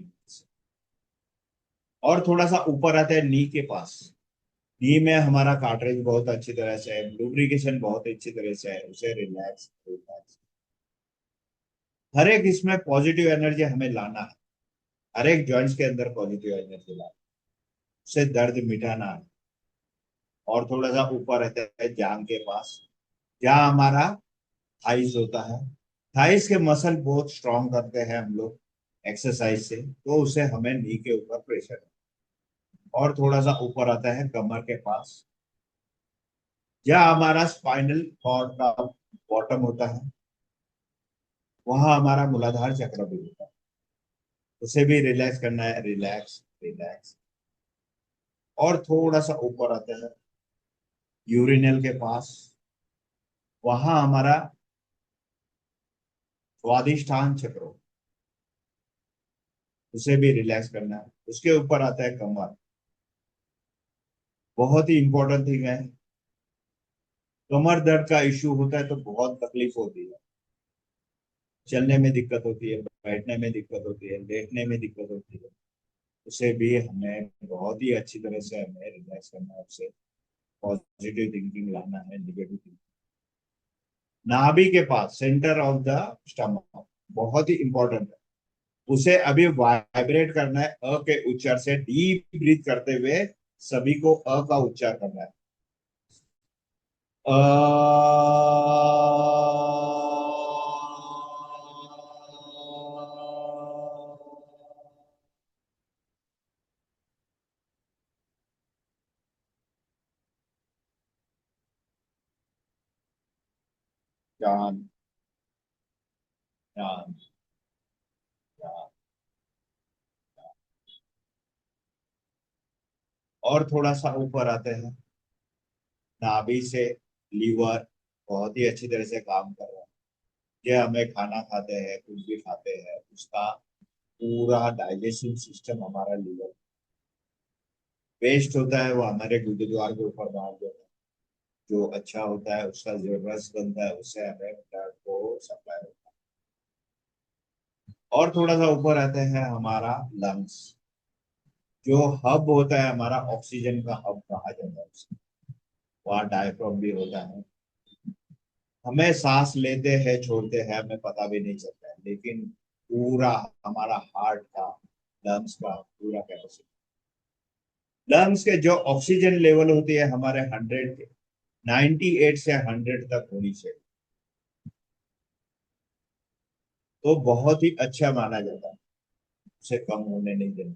और थोड़ा सा ऊपर आता है नी के पास। नी में हमारा कार्ट्रेज बहुत अच्छी तरह से है, लुब्रिकेशन बहुत अच्छी तरह से है, उसे रिलैक्स रिलैक्स। हर एक इसमें पॉजिटिव एनर्जी हमें लाना है, हर एक जॉइंट्स के अंदर पॉजिटिव एनर्जी लाना, उससे दर्द मिटाना है। और थोड़ा सा ऊपर रहता है जांग के पास, जहाँ हमारा थाइस होता है। थाइस के मसल बहुत स्ट्रॉन्ग करते हैं हम लोग एक्सरसाइज से, तो उसे हमें नी के ऊपर प्रेशर। और थोड़ा सा ऊपर आता है कमर के पास, जहाँ हमारा स्पाइनल कॉर्ड का बॉटम होता है, वहां हमारा मूलाधार चक्र भी होता है, उसे भी रिलैक्स करना है। Relax relax. और थोड़ा सा ऊपर आते हैं यूरिनल के पास, वहां हमारा स्वादिष्ठान चक्र, उसे भी रिलैक्स करना है। उसके ऊपर आता है कमर। बहुत ही इंपॉर्टेंट थिंग है, कमर दर्द का इश्यू होता है तो बहुत तकलीफ होती है। चलने में दिक्कत होती है, बैठने में दिक्कत होती है, लेटने में दिक्कत होती है। उसे भी हमें बहुत ही अच्छी तरह से हमें रिलैक्स करना है, उसे पॉजिटिव थिंकिंग लाना है, निगेटिव थिंकिंग। नाभि के पास, सेंटर ऑफ द स्टमक, बहुत ही इंपॉर्टेंट है। उसे अभी वाइब्रेट करना है। अ के उच्चार से डीप ब्रीथ करते हुए सभी को अ का उच्चार करना है। अ शांत यान, यान। और थोड़ा सा ऊपर आते हैं, नाभि से लीवर बहुत ही अच्छी तरह से काम कर रहा है। ये हमें खाना खाते हैं, कुछ भी खाते हैं, उसका पूरा डाइजेशन सिस्टम हमारा लीवर, वेस्ट होता है वो हमारे गुरुद्वार के ऊपर डाल देता है। जो अच्छा होता है उसका जो रस बनता है उससे हमें ब्लड को सप्लाई होता है। और थोड़ा सा ऊपर आते हैं हमारा लंग्स, जो हब होता है हमारा, ऑक्सीजन का हब कहा जाता है उसे। वहाँ डायफ्राम भी होता है, हमें सांस लेते हैं छोड़ते हैं हमें पता भी नहीं चलता है, लेकिन पूरा हमारा हार्ट का, लंग्स का पूरा कैपेसिटी, लंग्स के जो ऑक्सीजन लेवल होती है हमारे 100 के, 98 से 100 तक होनी चाहिए, तो बहुत ही अच्छा माना जाता है, उसे कम होने नहीं देना।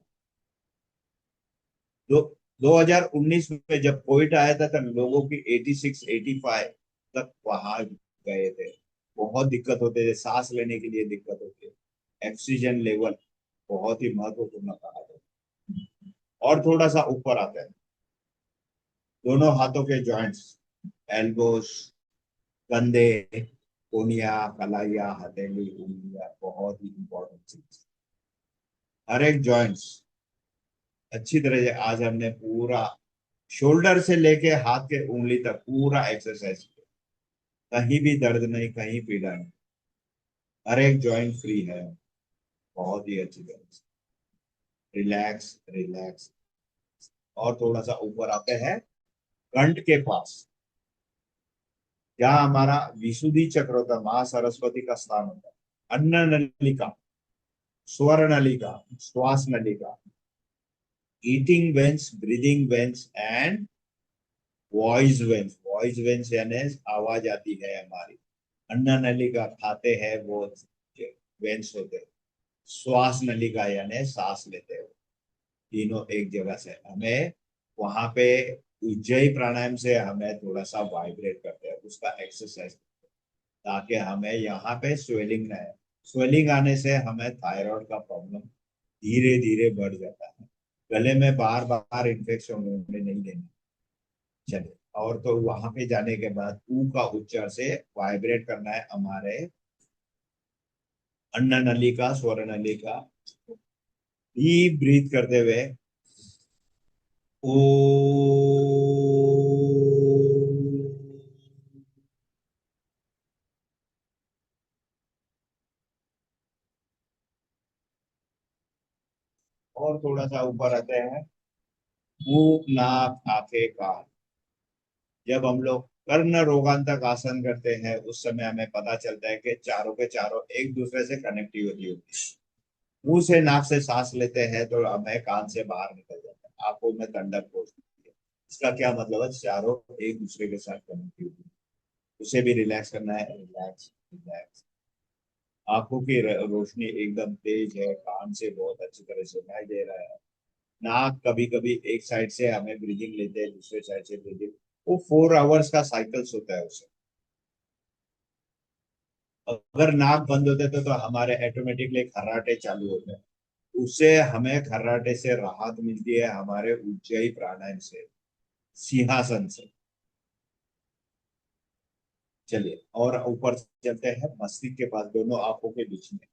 दो 2019 में जब कोविड आया था तब लोगों की 86 85 तक वहां गए थे। बहुत दिक्कत होते थे, सांस लेने के लिए दिक्कत होती है, ऑक्सीजन लेवल बहुत ही महत्वपूर्ण कहा जाता है। और थोड़ा सा ऊपर आता है, दोनों हाथों के जॉइंट्स, एल्बोस, कंधे, कोनिया, कलाइया, हथेली, उंगलियां, बहुत ही इंपॉर्टेंट चीज। हर एक जॉइंट्स अच्छी तरह से आज हमने पूरा शोल्डर से लेके हाथ के उंगली तक पूरा एक्सरसाइज किया, कहीं भी दर्द नहीं, कहीं पीड़ा नहीं, हर एक जॉइंट फ्री है, बहुत ही अच्छी तरह से रिलैक्स रिलैक्स। और थोड़ा सा ऊपर आते हैं कंठ के पास, जहाँ हमारा विशुद्धि चक्र होता है, माँ सरस्वती का स्थान होता है, अन्न नलिका, स्वर नलिका, श्वास नलिका, eating veins, breathing veins and voice veins. Voice veins यानी आवाज आती है हमारी, अन्न नलिका खाते हैं वो वेंस होते हैं, श्वास नलिका यानी सांस लेते हो, तीनों एक जगह से हमें वहां पे उज्जयी प्राणायाम से हमें थोड़ा सा वाइब्रेट करते हैं, उसका एक्सरसाइज, ताकि हमें यहाँ पे स्वेलिंग ना है। स्वेलिंग आने से हमें थायराइड का प्रॉब्लम धीरे धीरे बढ़ जाता है, गले में बार बार इन्फेक्शन होने नहीं देना। चलिए, और तो वहां पे जाने के बाद ऊ का उच्चार से वाइब्रेट करना है हमारे अन्न नलिका, स्वर नलिका, डीप ब्रीथ करते हुए ओ। और थोड़ा सा ऊपर आते हैं, मुंह, नाक, आंखें, कान। जब हम लोग कर्ण रोगांतक आसन करते हैं उस समय हमें पता चलता है कि चारों के चारों एक दूसरे से कनेक्टिविटी होती है। मुंह से नाक से सांस लेते हैं तो हमें कान से बाहर निकल जाता है, आंखों में ठंडक पहुंचती है। इसका क्या मतलब है, चारों एक दूसरे के साथ कनेक्टिविटी, उसे भी रिलैक्स करना है, रिलैक्स रिलैक्स। आंखों की रोशनी एकदम तेज है, कान से बहुत अच्छी तरह से सुनाई दे रहा है। नाक कभी कभी एक साइड से हमें ब्रीदिंग लेते हैं, दूसरे साइड से ब्रीदिंग, वो 4 आवर्स का साइकिल्स होता है उसे। अगर नाक बंद होते तो हमारे ऑटोमेटिकली खर्राटे चालू होते हैं, उससे हमें खर्राटे से राहत मिलती है, हमारे उज्जयी प्राणायाम से, सिंहासन से। चलिए, और ऊपर चलते हैं मस्तिष्क के पास, दोनों आंखों के बीच में,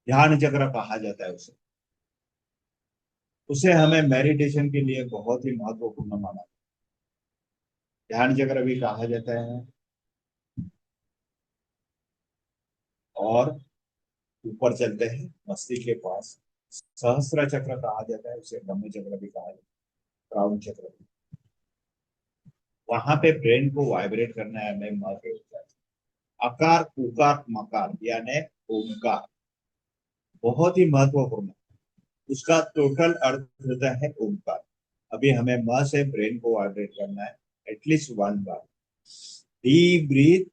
ध्यान चक्र कहा जाता है उसे। उसे हमें मेडिटेशन के लिए बहुत ही महत्वपूर्ण माना, ध्यान चक्र भी कहा जाता है। और ऊपर चलते हैं मस्तिष्क के पास, सहस्त्र चक्र कहा जाता है उसे, ब्रह्म चक्र भी कहा जाता है, क्राउन चक्र भी। वहां पे ब्रेन को वाइब्रेट करना है हमें, अकार उकार मकार यानी ओमकार, बहुत ही महत्वपूर्ण, उसका टोटल अर्थ होता है ओमकार। अभी हमें म से ब्रेन को वाइब्रेट करना है एटलीस्ट 1 बार। डीप ब्रीथ,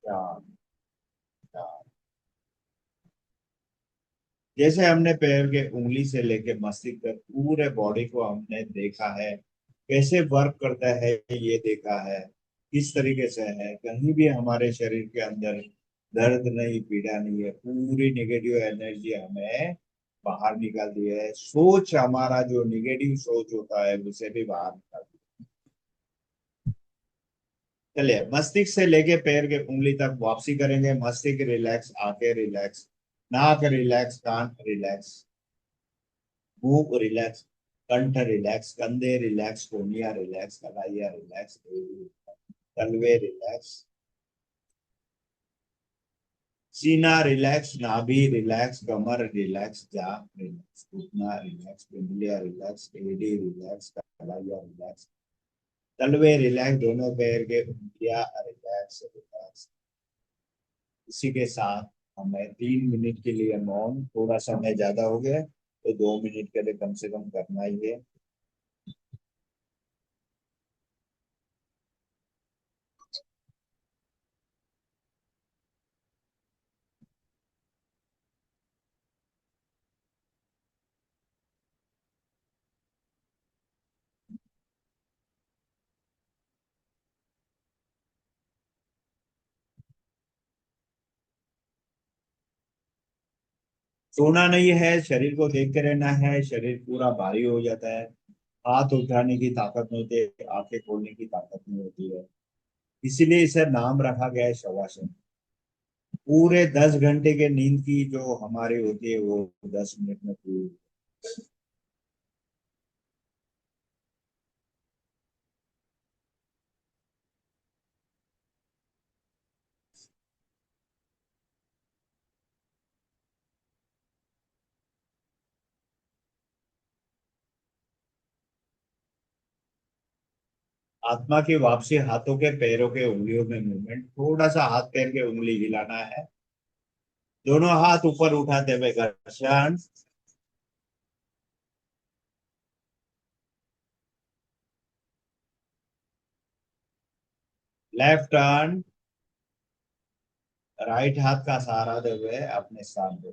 चार, चार। जैसे हमने पैर के उंगली से लेके मस्तिष्क तक पूरे बॉडी को हमने देखा है, कैसे वर्क करता है ये देखा है, किस तरीके से है, कहीं भी हमारे शरीर के अंदर दर्द नहीं, पीड़ा नहीं है, पूरी नेगेटिव एनर्जी हमें बाहर निकाल दी है। सोच, हमारा जो नेगेटिव सोच होता है उसे भी बाहर निकाल दिया। चलिए, मस्तिष्क से लेके पैर के उंगली तक वापसी करेंगे। मस्तिष्क रिलैक्स, आंखें रिलैक्स, नाक रिलैक्स, कान रिलैक्स, मुंह रिलैक्स, कंठ रिलैक्स, कंधे रिलैक्स, कोहनियां रिलैक्स, कलाइया रिलैक्स, तलवे रिलैक्स, सीना रिलैक्स, नाभि रिलैक्स, कमर रिलैक्स, जांघ रिलैक्स, घुटना रिलैक्स, पिंडलियां रिलैक्स, एडी रिलैक्स, कलाइया रिलैक्स, तलवे रिलैक्स, दोनों पैर के उंगलियां रिलैक्स रिलैक्स। इसी के साथ हमें 3 मिनट के लिए मौन, थोड़ा समय ज्यादा हो गया तो 2 मिनट के लिए कम से कम करना ही है। सोना नहीं है, शरीर को देखते रहना है। शरीर पूरा भारी हो जाता है, हाथ उठाने की ताकत नहीं होती, आंखें खोलने की ताकत नहीं होती है। इसीलिए इसे नाम रखा गया है शवासन। पूरे 10 घंटे के नींद की जो हमारी होती है वो 10 मिनट में पूरी। आत्मा की वापसी, हाथों के पैरों के उंगलियों में मूवमेंट, थोड़ा सा हाथ पैर के उंगली हिलाना है। दोनों हाथ ऊपर उठाते हुए घर्षण, लेफ्ट टर्न, राइट हाथ का सहारा दे हुए अपने स्थान पे।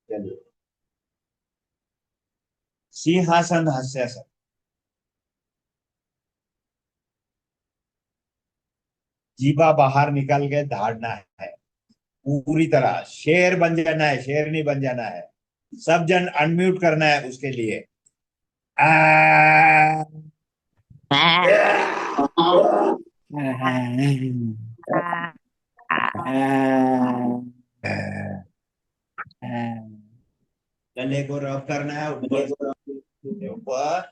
चलिए, सिंहासन हास्यासन। जीभा बाहर निकल के धाड़ना है, पूरी तरह शेर बन जाना है, शेर नहीं बन जाना है। सब जन अनम्यूट करना है उसके लिए। आ, गले को रब करना है, ऊपर को रब ऊपर।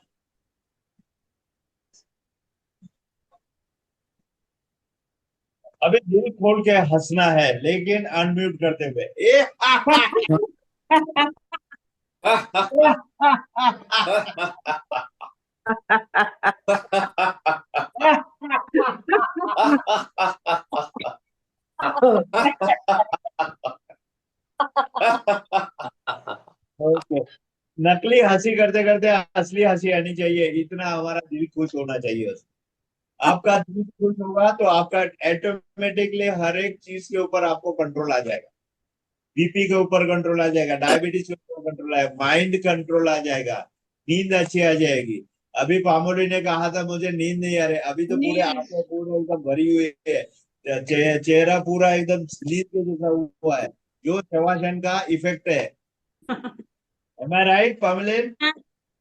अभी दिल खोल के हंसना है लेकिन अनम्यूट करते हुए। ओके, नकली हंसी करते करते असली हंसी आनी चाहिए, इतना हमारा दिल खुश होना चाहिए। आपका दिल खुश होगा तो आपका ऑटोमेटिकली हर एक चीज के ऊपर आपको कंट्रोल आ जाएगा। बीपी के ऊपर कंट्रोल आ जाएगा, डायबिटीज के ऊपर कंट्रोल आएगा, माइंड कंट्रोल आ जाएगा, नींद अच्छी आ जाएगी। अभी पामोली ने कहा था मुझे नींद नहीं आ रही, अभी तो पूरे आंखें पूरे एकदम भरी हुई है, चेहरा पूरा एकदम नींद के जैसा हुआ है, जो शवासन का इफेक्ट है। Am I right, पामलिन?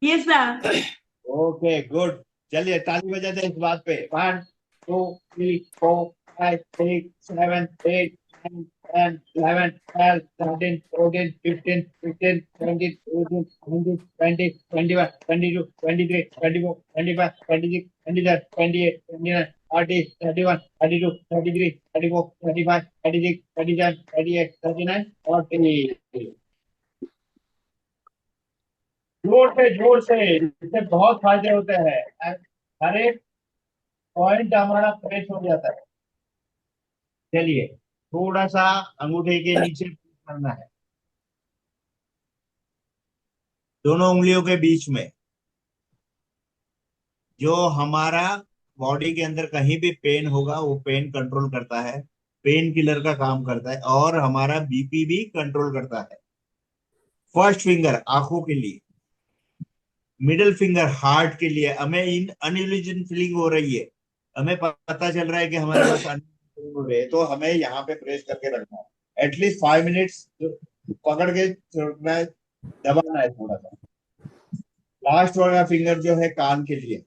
Yes, sir. Okay, good. चलिए, ताली बजाते हैं इस बात पे। 1 2 3 4 5 6 7 8 9 10 11 12 13 14 15 16 17 18 19 20 21 22 23 24 25 26 27 28 29 30 31 32 33 34 35 36 37 38 39 40। जोर से, इससे बहुत फायदे होते हैं। हर एक पॉइंट हमारा फ्रेश हो जाता है। चलिए, थोड़ा सा अंगूठे के नीचे करना है, दोनों उंगलियों के बीच में। जो हमारा बॉडी के अंदर कहीं भी पेन होगा वो पेन कंट्रोल करता है, पेन किलर का काम करता है, और हमारा बीपी भी कंट्रोल करता है। फर्स्ट फिंगर आंखों के लिए, मिडिल फिंगर हार्ट के लिए। हमें इन अनइल्यूजन फीलिंग हो रही है, हमें पता चल रहा है कि हमारे पास अनइल्यूजन हो रही है, तो हमें यहाँ पे प्रेस करके रखना है। एटलीस्ट 5 मिनट्स पकड़ के छोड़ना है, दबाना है थोड़ा सा। लास्ट वाला फिंगर जो है कान के लिए,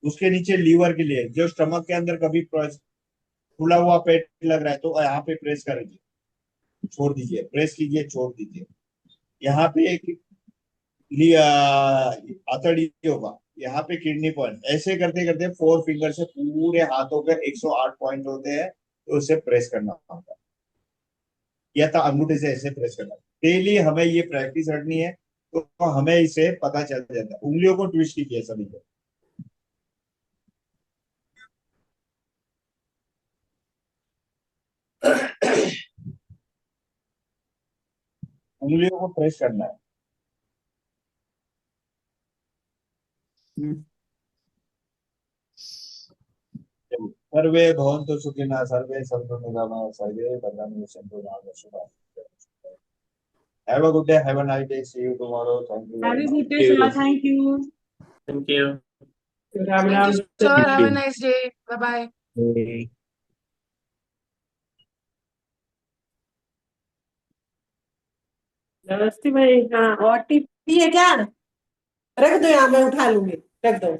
उसके नीचे लीवर के लिए, जो स्टमक के अंदर कभी फूला हुआ पेट लग रहा है तो यहाँ पे प्रेस करेंगे, छोड़ दीजिए, प्रेस कीजिए, छोड़ दीजिए। यहाँ पे एक आतड़ी होगा, यहाँ पे किडनी पॉइंट। ऐसे करते करते 4 फिंगर से पूरे हाथों के 108 पॉइंट होते हैं, तो उसे प्रेस करना होगा, या तो अंगूठे से ऐसे प्रेस करना। डेली हमें ये प्रैक्टिस रखनी है, तो हमें इसे पता चल जाता है। उंगलियों को ट्विस्ट कीजिए सभी को, उंगलियों को प्रेस करना है। सर्वे भवन्तु सुखिनः, सर्वे सन्तु निरामयाः, सर्वे भद्राणि पश्यन्तु मा कश्चित्। Have a good day, have a nice day, see you tomorrow. Thank you Have very a much. good day, sir. Thank you. Thank you. Thank you, sir. Have a nice day. Bye bye. नमस्ते भाई। हाँ, और tip है क्या? रख दो, यहाँ मैं उठा लूंगी, रख दो।